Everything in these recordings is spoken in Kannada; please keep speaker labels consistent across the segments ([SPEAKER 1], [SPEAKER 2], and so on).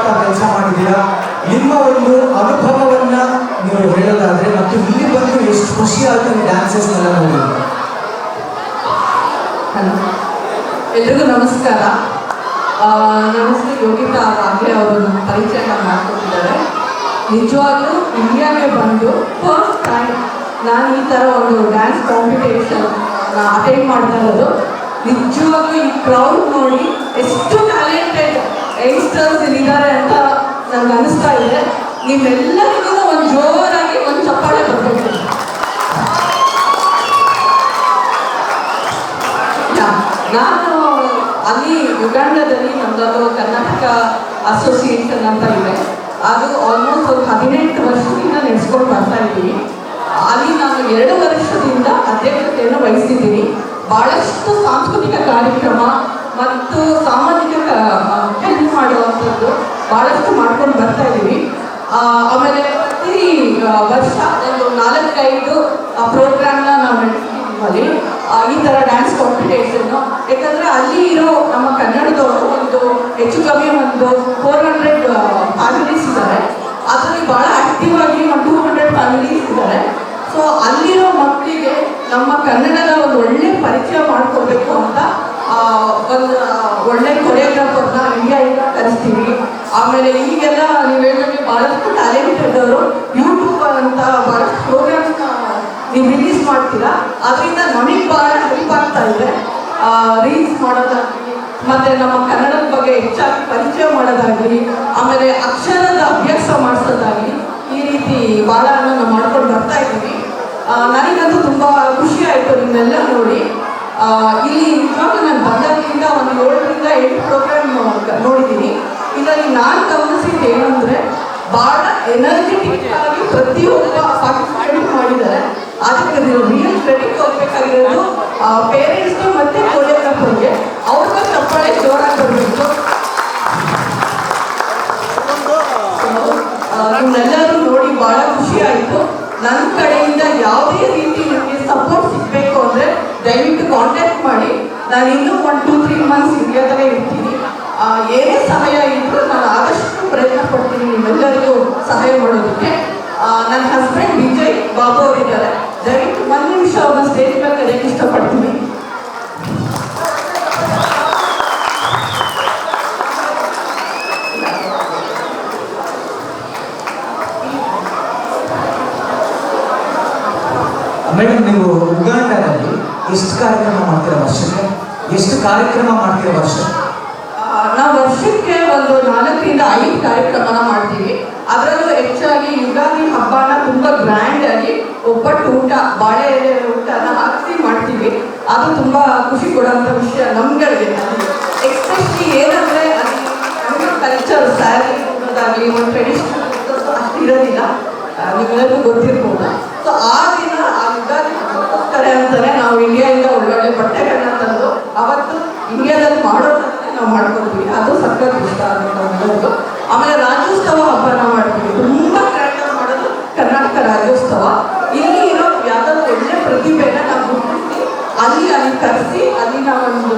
[SPEAKER 1] ಮಾಡುವಂತ ಕೆಲಸ ಮಾಡಿದ್ದೀರಾ. ನಿಮ್ಮ ಒಂದು ಅನುಭವವನ್ನ ನೀವು ಹೇಳೋದಾದ್ರೆ ಮತ್ತು ಇಲ್ಲಿ ಬಂದು ಎಷ್ಟು ಖುಷಿ ಆಗುತ್ತೆ ಡ್ಯಾನ್ಸಸ್ ಎಲ್ಲ ನೋಡಿ.
[SPEAKER 2] ಎಲ್ರಿಗೂ ನಮಸ್ಕಾರ. ನನ್ನ ಹೆಸರು ಯೋಗಿತಾ ರಾಘೆ ಅವರು ನಮ್ಮ ಪರಿಚಯ ಮಾಡಿಕೊಟ್ಟಿದ್ದಾರೆ. ನಿಜವಾಗ್ಲೂ ಇಂಡಿಯಾಗೆ ಬಂದು ಫಸ್ಟ್ ಟೈಮ್ ನಾನು ಈ ಥರ ಒಂದು ಡ್ಯಾನ್ಸ್ ಕಾಂಪಿಟೇಷನ್ ಅಟೆಂಡ್ ಮಾಡ್ತಾ ಇರೋದು. ನಿಜವಾಗ್ಲೂ ಈ ಕ್ರೌಡ್ ನೋಡಿ ಎಷ್ಟು ಟ್ಯಾಲೆಂಟೆಡ್ ಯಂಗ್ಸ್ಟರ್ಸ್ ಇದ್ದಾರೆ ಅಂತ ನನಗೆ ಅನಿಸ್ತಾ ಇದೆ. ನೀವೆಲ್ಲರಿಗೂ ಒಂದು ಜೋರಾಗಿ ಒಂದು ಚಪ್ಪಾಳೆ ಬರಬೇಕು. ನಾನು ಅಲ್ಲಿ ಯುಗಾಂಡದಲ್ಲಿ ನಮ್ಮದೊಂದು ಕರ್ನಾಟಕ ಅಸೋಸಿಯೇಷನ್ ಅಂತ ಇದೆ. ಅದು ಆಲ್ಮೋಸ್ಟ್ ಒಂದು 18 ವರ್ಷದಿಂದ ನಡೆಸ್ಕೊಂಡು ಬರ್ತಾ ಇದ್ದೀವಿ. ಅಲ್ಲಿ ನಾನು 2 ವರ್ಷದಿಂದ ಅಧ್ಯಕ್ಷತೆಯನ್ನು ವಹಿಸಿದ್ದೀನಿ. ಭಾಳಷ್ಟು ಸಾಂಸ್ಕೃತಿಕ ಕಾರ್ಯಕ್ರಮ ಮತ್ತು ಸಾಮಾಜಿಕ ಹೆಲ್ಪ್ ಮಾಡುವಂಥದ್ದು ಭಾಳಷ್ಟು ಮಾಡ್ಕೊಂಡು ಬರ್ತಾ ಇದ್ದೀವಿ. ಆಮೇಲೆ ಪ್ರತಿ ವರ್ಷ ಒಂದು 4-5 ಪ್ರೋಗ್ರಾಮ್ನ ನಾವು ನಡೆಸ್ತೀವಿ ಈ ಥರ ಡ್ಯಾನ್ಸ್ ಕಾಂಪಿಟೇಷನ್ನು. ಯಾಕಂದರೆ ಅಲ್ಲಿ ಇರೋ ನಮ್ಮ ಕನ್ನಡದವರು ಒಂದು ಹೆಚ್ಚು ಕಮ್ಮಿ ಒಂದು 400 ಫ್ಯಾಮಿಲೀಸ್ ಇದ್ದಾರೆ. ಅದರಲ್ಲಿ ಭಾಳ ಆ್ಯಕ್ಟಿವ್ ಆಗಿ ಒಂದು 200 ಫ್ಯಾಮಿಲೀಸ್ ಇದ್ದಾರೆ. ಸೊ ಅಲ್ಲಿರೋ ಮಕ್ಕಳಿಗೆ ನಮ್ಮ ಕನ್ನಡದ ಒಂದು ಒಳ್ಳೆ ಪರಿಚಯ ಮಾಡಿಕೊಡ್ಬೇಕು ಅಂತ ಒಂದು ಒಳ್ಳೆ ಕೊರಿಯೋಗ್ರಾಫರ್ನ ಇಂಡಿಯಾದಿಂದ ಕಲಿಸ್ತೀವಿ. ಆಮೇಲೆ ಈಗೆಲ್ಲ ನೀವು ಹೇಳಿದ್ರೆ ಭಾಳಷ್ಟು ಟ್ಯಾಲೆಂಟ್ ಇದ್ದವರು ಯೂಟ್ಯೂಬ್ ಅಂತ ಭಾಳಷ್ಟು ಪ್ರೋಗ್ರಾಮ್ಸ್ನ ನೀವು ರಿಲೀಸ್ ಮಾಡ್ತೀರಾ. ಅದರಿಂದ ನಮಗೆ ಭಾಳ ಹೆಲ್ಪ್ ಆಗ್ತಾ ಇದೆ. ರೀಲ್ಸ್ ಮಾಡೋದಾಗಲಿ ಮತ್ತು ನಮ್ಮ ಕನ್ನಡದ ಬಗ್ಗೆ ಹೆಚ್ಚಾಗಿ ಪರಿಚಯ ಮಾಡೋದಾಗಲಿ ಆಮೇಲೆ ಅಕ್ಷರದ ಅಭ್ಯಾಸ ಮಾಡಿಸೋದಾಗಲಿ ಈ ರೀತಿ ಭಾಳ ನಾವು ಮಾಡ್ಕೊಂಡು ಬರ್ತಾ ಇದ್ದೀವಿ. ನನಗಂತೂ ತುಂಬ ಖುಷಿ ಆಯಿತು ನಿಮ್ಮೆಲ್ಲ ನೋಡಿ. ಇಲ್ಲಿ ನಿಜವಾಗ್ಲೂ ನಾನು ಬಂದಾಗಿಂದ ಒಂದು 7-8 ಪ್ರೋಗ್ರಾಮ್ ನೋಡಿದ್ದೀನಿ. ಇದರಲ್ಲಿ ನಾನು ಗಮನಿಸಿದ್ದು ಏನಂದರೆ ಭಾಳ ಎನರ್ಜೆಟಿಕ್ ಆಗಿ ಪ್ರತಿಯೊಬ್ಬ ಪಾರ್ಟಿಸಿಪೇಟ್ ಮಾಡಿದ್ದಾರೆ. ಅದಕ್ಕೆ ರಿಯಲ್ ಕ್ರೆಡಿಟ್ ಹೋಗ್ಬೇಕಾಗಿರೋದು ಪೇರೆಂಟ್ಸ್ಗೆ ಮತ್ತು ಕೊರಿಯೋಗ್ರಾಫರ್ಗೆ. ಅವ್ರಿಗೂ ಚಪ್ಪಾಳೆ ಜೋರಾಗಿ ಬರಬೇಕು. ನಿಮ್ಮೆಲ್ಲರೂ ನೋಡಿ ಭಾಳ ಖುಷಿ ಆಯಿತು. ನನ್ನ ಕಡೆಯಿಂದ ಯಾವುದೇ ರೀತಿ ನಿಮಗೆ ಸಪೋರ್ಟ್ ಸಿಗಬೇಕು ಅಂದರೆ ದಯವಿಟ್ಟು ಕಾಂಟ್ಯಾಕ್ಟ್ ಮಾಡಿ. ನಾನು ಇನ್ನೂ 1-2-3 ಮಂತ್ಸ್ ಇಂಡಿಯಾದಲ್ಲೇ ಇರ್ತೀನಿ. ಏನೇ ಸಹಾಯ ಇದ್ದರೂ ನಾನು ಆದಷ್ಟು ಪ್ರಯತ್ನ ಪಡ್ತೀನಿ ನಿಮ್ಮೆಲ್ಲರಿಗೂ ಸಹಾಯ ಮಾಡೋದಕ್ಕೆ. ನನ್ನ ಹಸ್ಬೆಂಡ್ ವಿಜಯ್ ಬಾಬು ಅವರಿದ್ದಾರೆ. ದಯವಿಟ್ಟು 1 ನಿಮಿಷ ಅವ್ರನ್ನ ಸ್ಟೇಜ್ ಮೇಲೆ ಕರೆಯೋಕ್ಕೆ ಇಷ್ಟಪಡ್ತೀನಿ.
[SPEAKER 1] ಮೇಡಮ್, ನೀವು ಉಗಾಂಡದಲ್ಲಿ ಎಷ್ಟು ಕಾರ್ಯಕ್ರಮ ಮಾಡ್ತೀರಾ ವರ್ಷಕ್ಕೆ? ಎಷ್ಟು ಕಾರ್ಯಕ್ರಮ ಮಾಡ್ತೀರಾ ವರ್ಷ?
[SPEAKER 2] ನಾವು ವರ್ಷಕ್ಕೆ ಒಂದು 4-5 ಕಾರ್ಯಕ್ರಮನ ಮಾಡ್ತೀವಿ. ಅದರಲ್ಲೂ ಹೆಚ್ಚಾಗಿ ಯುಗಾದಿ ಹಬ್ಬನ ತುಂಬ ಗ್ರ್ಯಾಂಡ್ ಆಗಿ ಒಬ್ಬಟ್ಟು ಊಟ, ಬಾಳೆ ಎಲೆ ಊಟನ ಹಾಕಿ ಮಾಡ್ತೀವಿ. ಅದು ತುಂಬ ಖುಷಿ ಕೊಡುವಂಥ ವಿಷಯ ನಮ್ಗಳಿಗೆ. ಎಕ್ಸ್ಪೆಷಲಿ ಏನಂದರೆ ಅಲ್ಲಿ ನಮ್ಮ ಕಲ್ಚರ್ ಸ್ಯಾರಿ ಅನ್ನೋದಾಗಲಿ ಒಂದು ಟ್ರೆಡಿಷನಲ್ ಅಷ್ಟು ಇರೋದಿಲ್ಲ, ನಿಮ್ಮೆಲ್ಲರಿಗೂ ಗೊತ್ತಿರ್ಬೋದು. ಸೊ ಆ ದಿನ ಆ ಯುಗಾದಿ ಹಬ್ಬಕ್ಕೋಸ್ಕರ ಅಂತಾನೆ ನಾವು ಇಂಡಿಯಾದಿಂದ ಒಳ್ಳೊಳ್ಳೆ ಬಟ್ಟೆಗಳನ್ನ ತಂದು ಅವತ್ತು ಇಂಡಿಯಾದಲ್ಲಿ ಮಾಡೋದಕ್ಕೆ ನಾವು ಮಾಡ್ಕೊಳ್ತೀವಿ. ಅದು ಸಖತ್ ಇಷ್ಟ ಆಗುತ್ತೆ. ಆಮೇಲೆ ರಾಜ್ಯೋತ್ಸವ ಹಬ್ಬನ ಮಾಡ್ತೀವಿ. ತುಂಬ ಗ್ರ್ಯಾಂಡಾಗಿ ಮಾಡೋದು ಕರ್ನಾಟಕ ರಾಜ್ಯೋತ್ಸವ. ಇಲ್ಲಿ ಇರೋ ಯಾವುದಾದ್ರು ಒಳ್ಳೆ ಪ್ರತಿಭೆನ ನಾವು ಗುರುತಿಸಿ ಅಲ್ಲಿ ಕರೆಸಿ ಅಲ್ಲಿನ ಒಂದು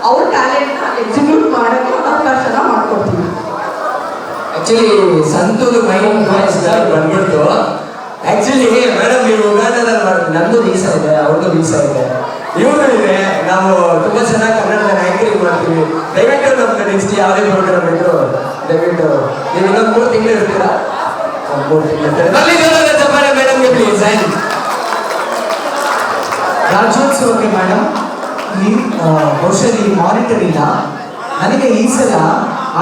[SPEAKER 2] ಅವ್ರ ಟ್ಯಾಲೆಂಟ್ನ ಎಕ್ಸಿಕ್ಯೂಟ್ ಮಾಡೋಕ್ಕೆ ಅವಕಾಶನ ಮಾಡ್ಕೊಡ್ತೀವಿ.
[SPEAKER 3] ಆಕ್ಚುಲಿ ಸಂತೂರು ಮೈಂಡ್ ಬಂದ್ಬಿಡ್ತು. ಆಕ್ಚುಲಿ ಮೇಡಮ್, ನೀವು ಉಗಾಂಡದಲ್ಲಿ ಮಾಡ್ತೀವಿ. ನಮ್ದು ವೀಸಾ ಇದೆ, ಅವ್ರದ್ದು ವೀಸಾ ಇದೆ, ಇವ್ರದ್ದು ಇದೆ. ನಾವು ತುಂಬಾ ಚೆನ್ನಾಗಿ ಕನ್ನಡದ ಆಂಕರಿಂಗ್ ಮಾಡ್ತೀವಿ. ದಯವಿಟ್ಟು ನಮ್ಗೆ ನೆಕ್ಸ್ಟ್ ಯಾವುದೇ ಪ್ರೋಗ್ರಾಮ್ ಇದ್ರು ದಯವಿಟ್ಟು ನೀವು ಇನ್ನೊಂದು 3 ತಿಂಗಳು ಇರ್ತೀರಾ? 3 ತಿಂಗಳು ಇರ್ತಾರೆ. ಮೇಡಮ್ಗೆ ಪ್ಲೀಸ್.
[SPEAKER 1] ರಾಜ್ಯೋತ್ಸವಕ್ಕೆ ಮೇಡಮ್ ಈ ಬಹುಶಃ ಈ ಮಾನಿಟರ್ ಇಲ್ಲ. ನನಗೆ ಈ ಸಲ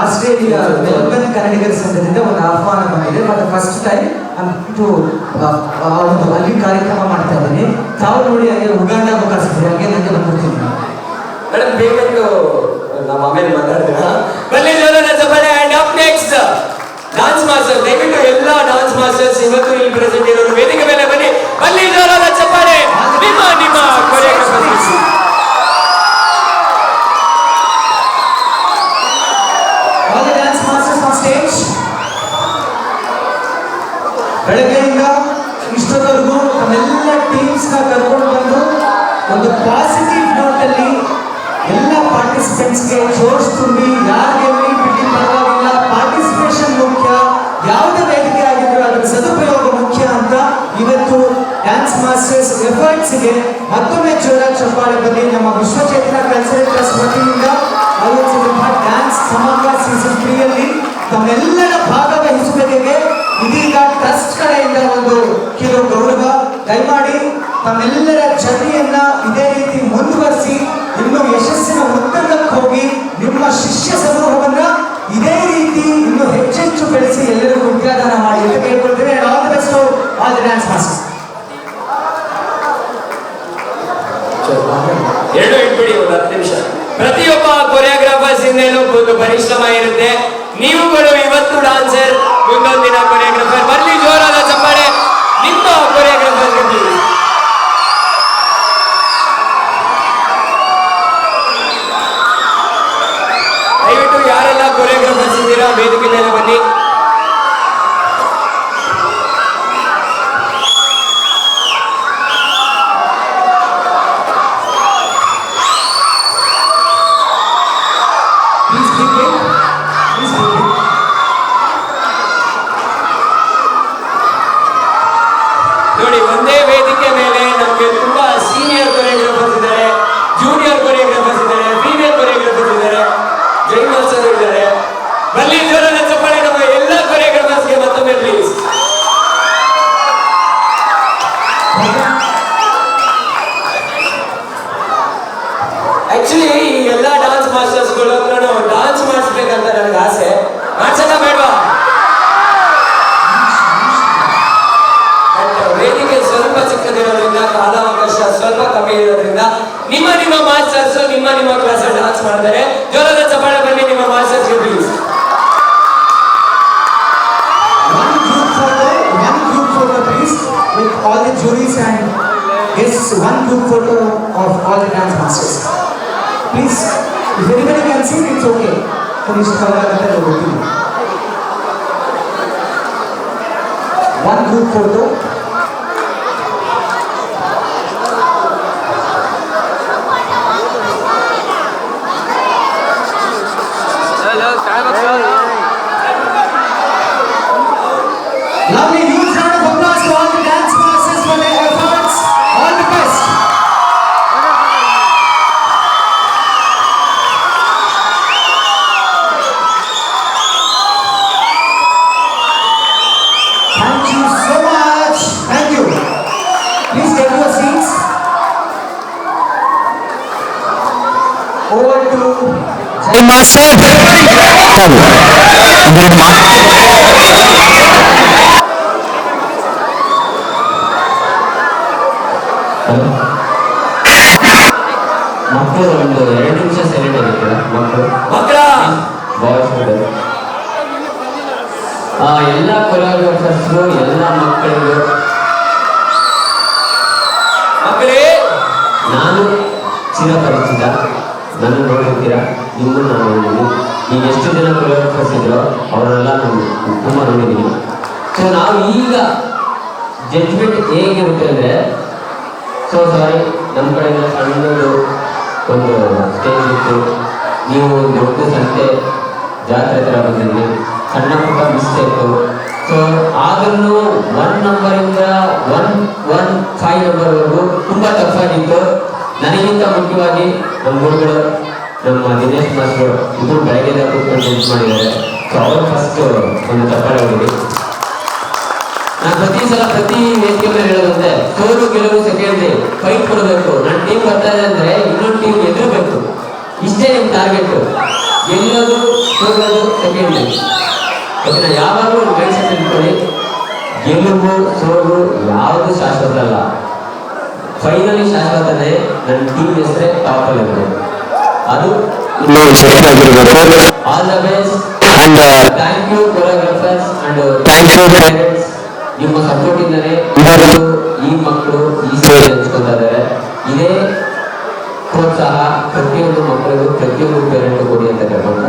[SPEAKER 1] ಆಸ್ಟ್ರೇಲಿಯಾ ಮೆಲ್ಬರ್ನ್ ಕನ್ನಡಿಗರ ಸಂಘದಿಂದ ಒಂದು ಆಹ್ವಾನ ಬಂದಿದೆ. ಮತ್ತು ಫಸ್ಟ್ ಟೈಮ್ ಒಂದು ಅಲ್ಲಿ ಕಾರ್ಯಕ್ರಮ ಮಾಡ್ತಾ ಇದ್ದೀನಿ. ತಾವು ನೋಡಿ ಹಾಗೆ ಉಗಾಂಡ ಕಳಿಸಿದ್ರೆ ಹಾಗೆ ನನಗೆ ಬಂದ್ಬಿಡ್ತೀನಿ.
[SPEAKER 3] ಮೇಡಮ್, ಪೇಮೆಂಟು ನಾವು ಆಮೇಲೆ ಮಾತಾಡ್ತೀರಾ? ಬನ್ನಿ ಜೋರಾದ ಚಪ್ಪಾಳೆ. And up next dance master. ದಯವಿಟ್ಟು ಎಲ್ಲ ಡಾನ್ಸ್ ಮಾಸ್ಟರ್ಸ್ ಇವತ್ತು ಇಲ್ಲಿ ಪ್ರೆಸೆಂಟ್ ಇರೋರು ವೇದಿಕೆ ಮೇಲೆ ಬನ್ನಿ. ಬನ್ನಿ ಜೋರಾದ ಚಪ್ಪಾಳೆ. ನಿಮ್ಮ ಕೊರಿಯೋಗ್ರಾಫರ್ಸ್.
[SPEAKER 1] ಬೆಳಗ್ಗೆಯಿಂದ ಇಷ್ಟೊತ್ತವರೆಗೂ ನಮ್ಮೆಲ್ಲ ಟೀಮ್ಸ್ನ ಕರ್ಕೊಂಡು ಬಂದು ಒಂದು ಪಾಸಿಟಿವ್ ನೋಟಲ್ಲಿ ಎಲ್ಲ ಪಾರ್ಟಿಸಿಪೆಂಟ್ಸ್ಗೆ ಜೋಶ್ ತುಂಬಿ ಯಾರಿಗೆ ಬಿಟ್ಟು ಪರವಾಗಿಲ್ಲ ಪಾರ್ಟಿಸಿಪೇಟ್ ಪರ್ಫಾರ್ಮೆನ್ಸ್ಗೆ ಮತ್ತೊಮ್ಮೆ ಜೋರಾಗಿ ಚಪ್ಪಾಳೆ ಬನ್ನಿ. ನಮ್ಮ ವಿಶ್ವಚೇತನ ಕಲ್ಚರಲ್ ಟ್ರಸ್ಟ್ ವತಿಯಿಂದ ಆಯೋಜಿಸಿರುವ ಡ್ಯಾನ್ಸ್ ಸಮಾರಂಭ ಸೀಸನ್ 3 ಯಲ್ಲಿ ತಮ್ಮೆಲ್ಲರ ಭಾಗವಹಿಸುವಿಕೆಗೆ ಇದೀಗ ಟ್ರಸ್ಟ್ ಕಡೆಯಿಂದ ಒಂದು ಕಿರು ಗೌರವ. ದಯಮಾಡಿ ತಮ್ಮೆಲ್ಲರ ಜರ್ನಿಯನ್ನ ಇದೇ ರೀತಿ ಮುಂದುವರಿಸಿ ಇನ್ನು ಯಶಸ್ಸಿನ ಉತ್ತರಕ್ಕೆ ಹೋಗಿ ನಿಮ್ಮ ಶಿಷ್ಯ ಸಮೂಹವನ್ನ ಇದೇ ರೀತಿ ಇನ್ನು ಹೆಚ್ಚೆಚ್ಚು ಬೆಳೆಸಿ ಎಲ್ಲರಿಗೂ ವಿದ್ಯಾದಾನ ಮಾಡಿ ಅಂತ ಕೇಳ್ಕೊಳ್ತೇವೆ. All the best all the dance masters.
[SPEAKER 3] ಎರಡು ಇಟ್ಬಿಡಿ, ಒಂದು 10 ನಿಮಿಷ. ಪ್ರತಿಯೊಬ್ಬ ಕೊರಿಯೋಗ್ರಾಫರ್ಸ್ ಹಿಂದೆನೂ ಒಂದು ಪರಿಶ್ರಮ ಇರುತ್ತೆ. ನೀವುಗಳು ಇವತ್ತು ಡಾನ್ಸರ್, ಮುಂದೊಂದಿನ ಕೊರಿಯೋಗ್ರಾಫರ್. ಬರ್ಲಿ ಜೋರಾದ ಚಪ್ಪಾಳೆ ನಿಮ್ಮ ಕೊರಿಯೋಗ್ರಾಫರ್ಗೆ. ದಯವಿಟ್ಟು ಯಾರೆಲ್ಲ ಕೊರಿಯೋಗ್ರಾಫರ್ಸ್ ಇದ್ದೀರಾ ವೇದಿಕೆ ಮೇಲೆ ಬನ್ನಿ. ನೋಡಿ, ಒಂದೇ ವೇದಿಕೆ ಮೇಲೆ ನಮಗೆ ತುಂಬಾ ಸೀನಿಯರ್ ಕೊರಿಯೋಗ್ರಾಫರ್ಸ್ ಇದ್ದಾರೆ, ಜೂನಿಯರ್ ಕೊರಿಯೋಗ್ರಾಫರ್ಸ್ ಇದ್ದಾರೆ, ಫೀಮೇಲ್ ಕೊರಿಯೋಗ್ರಾಫರ್ಸ್ ಇದ್ದಾರೆ, ಜೈ ಮಾಸ್ಟರ್ ಇದ್ದಾರೆ. ಬಲ್ಲಿ ಜೋರಾದ ಚಪ್ಪಾಳೆ ನಮ್ಮ ಎಲ್ಲ ಕೊರಿಯೋಗ್ರಾಫರ್ಸ್ಗೆ ಮತ್ತೊಮ್ಮೆ ಪ್ಲೀಸ್. ಆಕ್ಚುಲಿ ಈ ಎಲ್ಲ ಡಾನ್ಸ್ ಮಾಸ್ಟರ್ಸ್ಗಳು ಡಾನ್ಸ್ ಮಾಡಿಸ್ಬೇಕಂತ ನನಗೆ ಆಸೆ. ಮಾಡ್ಸೋಣ ಬೇಡವಾ? ವೇದಿಕೆ ಸ್ವಲ್ಪ ಚಿಕ್ಕದಿರೋದ್ರಿಂದ, ಕಾಲಾವಕಾಶ ಸ್ವಲ್ಪ ಕಮ್ಮಿ ಇರೋದ್ರಿಂದ ನಿಮ್ಮ ಮಾಸ್ಟರ್ಸ್ ನಿಮ್ಮ ಕ್ಲಾಸ್ ಡಾನ್ಸ್ ಮಾಡ್ತಾರೆ. ಜೋರಾದ ಚಪ್ಪಾಳೆ ಬನ್ನಿ ನಿಮ್ಮ ಮಾಸ್ಟರ್ಸ್ಗೆ please.
[SPEAKER 1] One group photo please with all the juries and guests. One group photo of all the dance masters. Please, if anybody can see, it's okay. Finish one group photo. Lovely, huge round of applause to all the dance masters for their efforts. All the best. Thank you so much. Thank you. Please take your seats. Over to Jai Master.
[SPEAKER 4] ಮಕ್ಕಳು ಒಂದು 2 ನಿಮಿಷ ಸೈಲೆಂಟ್ ಆಗಿರ್ತೀರ ಮಕ್ಕಳ ಬಾಯ್ಸ್ ಎಲ್ಲ ಕೊರಿಯೋಗ್ರಾಫರ್ಸ್ಗೂ ಎಲ್ಲ ಮಕ್ಕಳಿಗೂ ನಾನು ಚಿರಪರಿಚಿತ. ನನ್ನ ನೋಡಿರ್ತೀರ, ನಿಮ್ಮನ್ನು ನಾನು ನೋಡಿದ್ದೀನಿ. ಈಗ ಎಷ್ಟು ಜನ ಕೊರಿಯೋಗ್ರಾಫರ್ಸ್ ಇದ್ರು ಅವರೆಲ್ಲ ನಾನು ತುಂಬ ನೋಡಿದ್ದೀನಿ. ಸೊ ನಾವು ಈಗ ಜಡ್ಜ್ಮೆಂಟ್ ಹೇಗಿರುತ್ತೆ ಅಂದರೆ, ಸೊ ಸಾರಿ, ನಮ್ಮ ಕಡೆಯಿಂದ ಸಣ್ಣದು ಒಂದು ಸ್ಟೇಜ್ ಇತ್ತು. ನೀವು ದೊಡ್ಡ ಸಂತೆ ಜಾತ್ರೆ ಥರ ಬಂದಿದ್ವಿ, ಸಣ್ಣ ಪುಟ್ಟ ಮಿಸ್ಟೇಕು. ಸೊ ಆದ್ರೂ 1 ನಂಬರಿಂದ 115 ನಂಬರ್ವರೆಗೂ ತುಂಬ ತಪ್ಪಾಗಿತ್ತು. ನನಗಿಂತ ಮುಖ್ಯವಾಗಿ ನಮ್ಮ ಗುರುಗಳು, ನಮ್ಮ ದಿನೇಶ್ ಮಾಸ್ಟರು ಇಬ್ಬರು ಬೆಳಗ್ಗೆ ಕೂತ್ಕೊಂಡು ಜಡ್ಜ್ ಮಾಡಿದ್ದಾರೆ. ಸೊ ಅವರು ಫಸ್ಟ್ ಒಂದು ತಪ್ಪಾಗಿ ಹೋಗಿದ್ವಿ. ನಾನು ಪ್ರತಿ ವೇದಿಕೆ ಮೇಲೆ ಹೇಳೋದಂತೆ, ಸೋಲು ಗೆಲುವು ಸೆಕೆಂಡ್ರಿ, ಫೈಟ್ ಕೊಡಬೇಕು. ನನ್ನ ಟೀಮ್ ಬರ್ತಾ ಇದೆ ಅಂದರೆ ಇನ್ನೊಂದು ಟೀಮ್ ಗೆಲ್ಲಬೇಕು. ಇಷ್ಟೇ ನಿಮ್ಮ ಟಾರ್ಗೆಟ್. ಗೆಲ್ಲೋದು ಸೋಲೋದು ಸೆಕೆಂಡ್ರಿ. ಓಕೆನಾ? ಯಾವಾಗಲೂ ಒಂದು ಮೈಂಡ್ ಸೆಟ್ ಇಟ್ಕೊಳ್ಳಿ. ಗೆಲುವು ಸೋಲು ಯಾವುದು ಶಾಶ್ವತ ಅಲ್ಲ. ಫೈನಲಿ ಶಾಶ್ವತನೇ ನನ್ನ ಟೀಮ್ ಹೆಸರೇ ಟಾಪಲ್ಲಿ ಇರಬೇಕು. ಅದು all the best. And thank you choreographers and thank you parents. ನಿಮ್ಮ ಸಪೋರ್ಟ್ ಇಂದನೇ ಈ ಮಕ್ಕಳು ಈ ಸ್ಟೇಜ್ ಹಂಚ್ಕೊತಾ ಇದ್ದಾರೆ. ಇದೇ ಪ್ರೋತ್ಸಾಹ ಪ್ರತಿಯೊಂದು ಮಕ್ಕಳಿಗೂ ಪ್ರತಿಯೊಂದು ಪೇರೆಂಟ್ ಕೊಡಿ ಅಂತ ಕೇಳ್ಕೊಂಡು